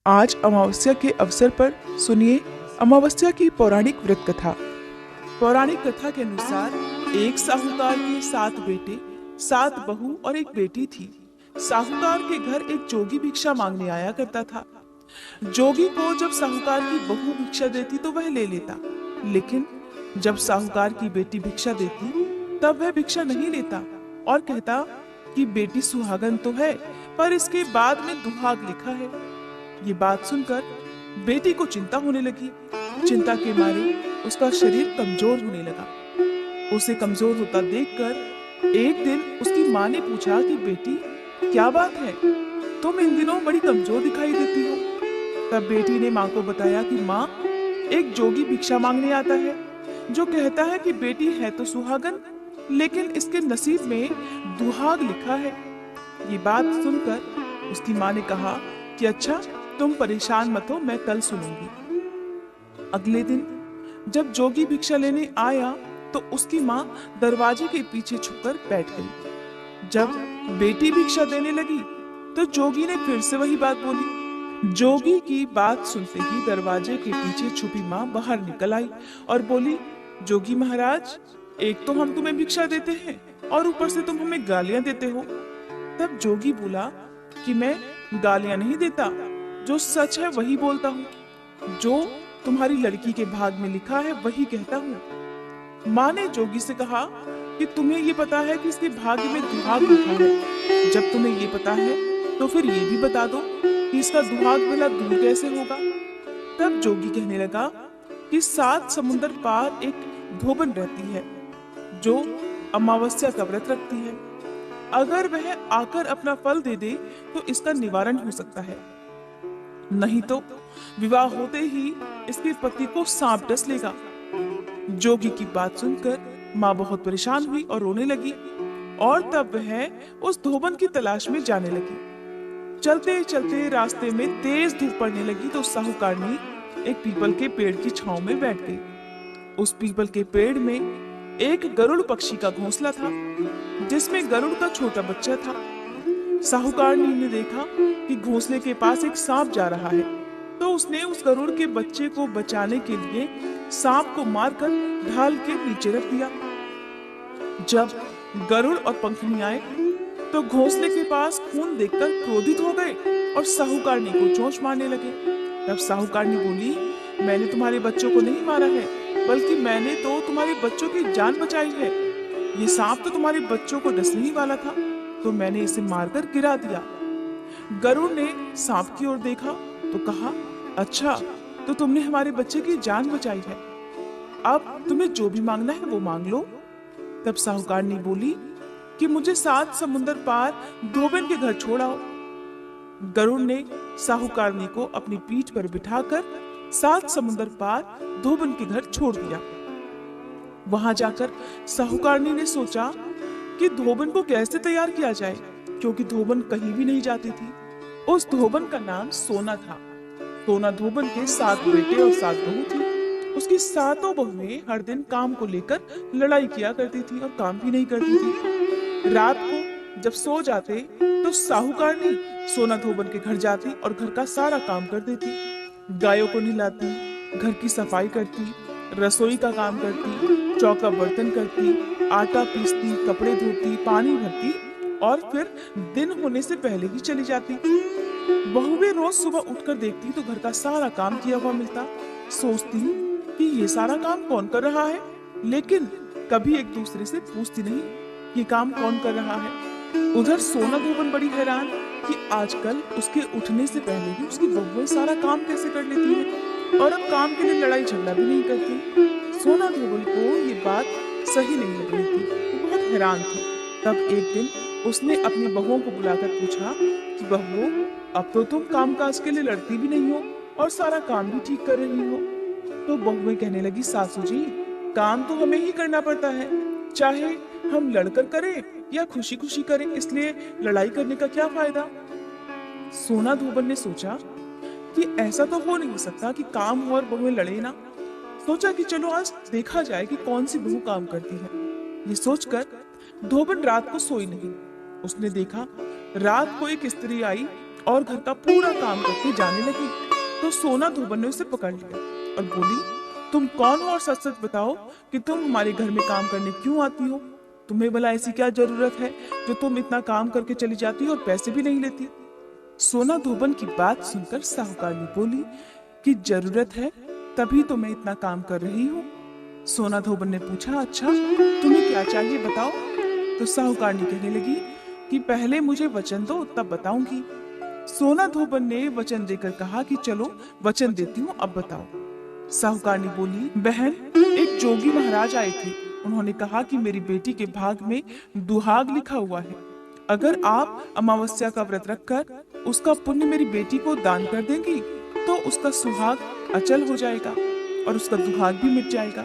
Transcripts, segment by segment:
आज अमावस्या के अवसर पर सुनिए अमावस्या की पौराणिक व्रत कथा। पौराणिक कथा के अनुसार एक साहूकार के 7 बेटे, 7 बहू और एक बेटी थी। साहूकार के घर एक जोगी भिक्षा मांगने आया करता था। जोगी को जब साहूकार की बहू भिक्षा देती तो वह ले लेता, लेकिन जब साहूकार की बेटी भिक्षा देती तब वह भिक्षा नहीं लेता और कहता कि बेटी सुहागन तो है, पर इसके बाद में दुहाग लिखा है। ये बात सुनकर बेटी को चिंता होने लगी। चिंता के मारे उसका शरीर कमजोर होने लगा। उसे कमजोर होता देखकर एक दिन उसकी माँ ने पूछा कि बेटी, क्या बात है, तुम इन दिनों बड़ी कमजोर दिखाई देती हो। तब बेटी ने माँ को बताया कि माँ, एक जोगी भिक्षा मांगने आता है जो कहता है कि बेटी है तो सुहागन, लेकिन इसके नसीब में दुहाग लिखा है। ये बात सुनकर उसकी माँ ने कहा कि अच्छा, तुम परेशान मत हो, मैं कल सुनूंगी। अगले दिन जब जोगी भिक्षा लेने आया तो उसकी माँ दरवाजे के पीछे छुपकर बैठ गई। जब बेटी भिक्षा देने लगी तो जोगी ने फिर से वही बात बोली। जोगी की बात सुनते ही दरवाजे के पीछे छुपी माँ बाहर निकल आई और बोली, जोगी महाराज, एक तो हम तुम्हें भिक्षा देते हैं और ऊपर से तुम हमें गालियां देते हो। तब जोगी बोला कि मैं गालियां नहीं देता, जो सच है वही बोलता हूँ, जो तुम्हारी लड़की के भाग में लिखा है वही कहता हूँ। माँ ने जोगी से कहा कि तुम्हें ये पता है कि इसके भाग्य में दुहाग लिखा है। जब तुम्हें ये पता है तो फिर ये भी बता दो कि इसका दुहाग भला दूर कैसे होगा। तब जोगी कहने लगा कि 7 समुंदर पार एक धोबन रहती है जो अमावस्या का व्रत रखती है। अगर वह आकर अपना फल दे दे तो इसका निवारण हो सकता है, नहीं तो विवाह होते ही इसके पति को सांप डस लेगा। जोगी की बात सुनकर माँ बहुत परेशान हुई और रोने लगी और तब वह उस धोबन की तलाश में जाने लगी। चलते चलते रास्ते में तेज धूप पड़ने लगी तो साहूकारनी एक पीपल के पेड़ की छांव में बैठ गई। उस पीपल के पेड़ में एक गरुड़ पक्षी का घोंसला था जिसमें गरुड़ का छोटा बच्चा था। साहूकारनी ने देखा कि घोंसले के पास एक सांप जा रहा है तो उसने उस गरुड़ के बच्चे को बचाने के लिए सांप को मारकर ढाल के नीचे रख दिया। जब गरुड़ और पंखनी आए तो घोंसले के पास खून देखकर क्रोधित हो गए और साहूकारनी को चोंच मारने लगे। तब साहूकारनी बोली, मैंने तुम्हारे बच्चों को नहीं मारा है, बल्कि मैंने तो तुम्हारे बच्चों की जान बचाई है। ये सांप तो तुम्हारे बच्चों को डसने ही वाला था, तो मैंने इसे मारकर गिरा दिया। गरुड़ ने सांप की ओर देखा तो कहा, अच्छा, तो तुमने हमारे बच्चे की जान बचाई है, अब तुम्हें जो भी मांगना है वो मांग लो। तब साहूकारनी बोली कि मुझे 7 समुंदर पार धोबन के घर छोड़ाओ। गरुड़ ने साहूकारनी को अपनी पीठ पर बिठाकर 7 समुंदर पार धोबन के घर छोड़ दिया। वहां जाकर साहूकारनी ने सोचा कि धोबन को कैसे तैयार किया जाए, क्योंकि धोबन कहीं भी नहीं जाती थी। उस धोबन का नाम सोना था। सोना धोबन के 7 बेटे और 7 बहू थी। उसकी 7 बहुएं हर दिन काम को लेकर लड़ाई किया करती थी और काम भी नहीं करती थी। रात को जब सो जाते तो साहूकारनी सोना धोबन के घर जाती और घर का सारा काम कर देती। गायों को नहलाती, घर की सफाई करती, रसोई का काम करती, चौका बर्तन करती, आटा पीसती, कपड़े धोती, पानी भरती और फिर दिन होने से पहले ही चली जाती। बहुएं रोज सुबह उठकर देखती तो घर का सारा काम किया हुआ मिलता। सोचती कि ये सारा काम कौन कर रहा है, लेकिन कभी एक दूसरे से पूछती नहीं ये काम कौन कर रहा है। उधर सोना धोबन बड़ी हैरान कि आजकल उसके उठने से पहले ही उसकी बहुएं सारा काम कैसे कर लेती हैं और अब काम के लिए लड़ाई झगड़ा भी नहीं करती। सोना धोबन को ये बात सही नहीं लग रही थी, वो बहुत हैरान थी। तब एक दिन उसने अपनी बहुओं को बुलाकर पूछा कि बहुओं, अब तो तुम कामकाज के लिए लड़ती भी नहीं हो और सारा काम भी ठीक कर रही हो। तो बहुएं कहने लगी, सासू जी, काम तो हमें ही करना पड़ता है, चाहे हम लड़कर करें या खुशी खुशी करें, इसलिए लड़ाई करने का क्या फायदा। सोना धोबन ने सोचा कि ऐसा तो हो नहीं सकता कि काम और बहुएं लड़े ना। सोचा कि चलो आज देखा जाए कि कौन सी बहू काम करती है। ये सोचकर धोबन रात को सोई नहीं। उसने देखा रात को एक स्त्री आई और घर का पूरा काम करके जाने लगी तो सोना धोबन ने उसे पकड़ लिया और बोली, तुम कौन हो और सच सच बताओ कि तुम हमारे घर में काम करने क्यों आती हो? तुम्हें भला ऐसी क्या जरूरत है जो तुम इतना काम करके चली जाती हो और पैसे भी नहीं लेती? सोना धोबन की बात सुनकर साहूकारनी बोली कि जरूरत है तभी तो मैं इतना काम कर रही हूँ। सोना धोबन ने पूछा, अच्छा तुम्हें क्या चाहिए बताओ? तो साहूकारनी कहने लगी कि पहले मुझे वचन दो तब बताऊंगी। सोना धोबन ने वचन देकर कहा कि चलो वचन देती हूँ, अब बताओ। साहूकारनी बोली, बहन एक जोगी महाराज आए थे, उन्होंने कहा कि मेरी बेटी के भाग में दुहाग लिखा हुआ है, अगर आप अमावस्या का व्रत रखकर उसका पुण्य मेरी बेटी को दान कर देंगी तो उसका सुहाग अचल हो जाएगा और उसका दुहाग भी मिट जाएगा।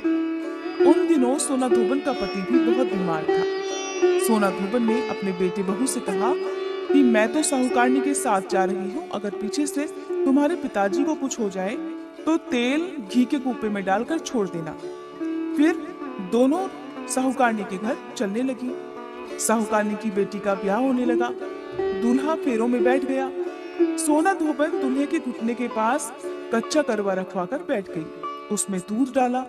उन दिनों सोना धोबन का पति भी बहुत बीमार था। सोना धोबन ने अपने बेटे बहू से कहा कि मैं तो साहूकारनी के साथ जा रही हूँ, अगर पीछे से तुम्हारे पिताजी को कुछ हो जाए तो तेल घी के कूपे में डालकर छोड़ देना। फिर दोनों साहूकारनी के घर चलने लगी। साहूकारनी की बेटी का ब्याह होने लगा। दूल्हा फेरों में बैठ गया। सोना धोबन दूल्हे के घुटने के पास कच्चा करवा रखवा कर बैठ गई, उसमें दूध डाला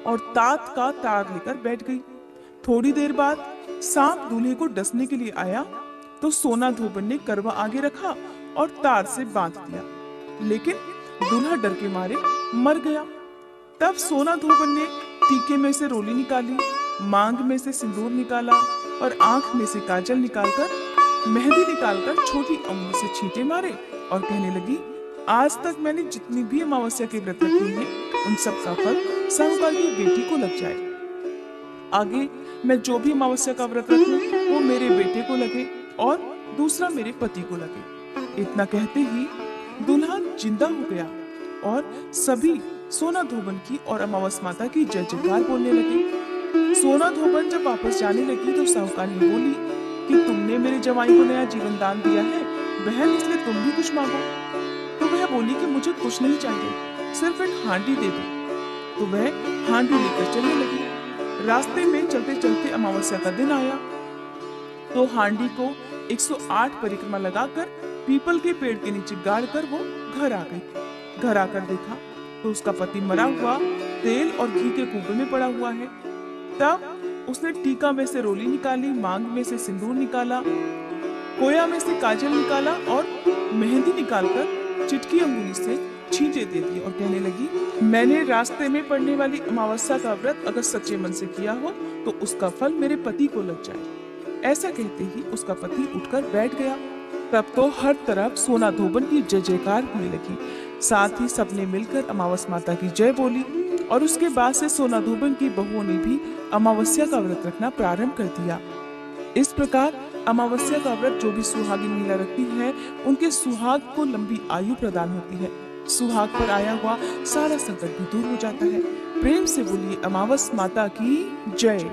और तात का तार लेकर बैठ गई। थोड़ी देर बाद सांप दूल्हे को डसने के लिए आया तो सोना धोबन ने करवा आगे रखा और तार से बांध दिया, लेकिन दूल्हा डर के मारे मर गया। तब सोना धोबन ने टीके में से रोली निकाली, मांग में से सिंदूर निकाला और आंख में से काजल निकालकर मेहंदी निकालकर छोटी उंगली से छींटे मारे और कहने लगी, आज तक मैंने जितनी भी अमावस्या के व्रत रखे हैं उन सब का फल साहूकार की बेटी को लग जाए। आगे मैं जो भी अमावस्या का व्रत रखूं वो मेरे बेटे को लगे और दूसरा मेरे पति को लगे। इतना कहते ही दूल्हा जिंदा हो गया और सभी सोना धोबन की और अमावस माता की जय जयकार बोलने लगे। सोना धोबन जब वापस जाने लगी तो साहूकारनी बोली कि तुमने मेरे जवाई को नया जीवन दान दिया है बहन, इसलिए तुम भी कुछ मांगो। तो वह बोली कि मुझे कुछ नहीं चाहिए, सिर्फ एक हांडी दे दो। तो वह हांडी लेकर चलने लगी। रास्ते में चलते चलते अमावस्या का दिन आया तो हांडी को 108 परिक्रमा लगाकर पीपल के पेड़ के नीचे गाड़ कर वो घर आ गई। घर आकर देखा तो उसका पति मरा हुआ तेल और घी के कुएं में पड़ा हुआ है। तब उसने टीका में से रोली निकाली, मांग में से सिंदूर निकाला, कोया में से काजल निकाला और मेहंदी निकालकर चिटकी अंगुली से छींटे दे दिए और कहने लगी, मैंने रास्ते में पड़ने वाली अमावस्या का व्रत अगर सच्चे मन से किया हो तो उसका फल मेरे पति को लग जाए। ऐसा कहते ही उसका पति उठकर बैठ गया। तब तो हर तरफ सोना धोबन की जय जयकार होने लगी। साथ ही सबने मिलकर अमावस माता की जय बोली और उसके बाद से सोना धोबन की बहुओं ने भी अमावस्या का व्रत रखना प्रारंभ कर दिया। इस प्रकार अमावस्या का व्रत जो भी सुहागिन महिला रखती है उनके सुहाग को लंबी आयु प्रदान होती है। सुहाग पर आया हुआ सारा संकट भी दूर हो जाता है। प्रेम से बोलिए अमावस माता की जय।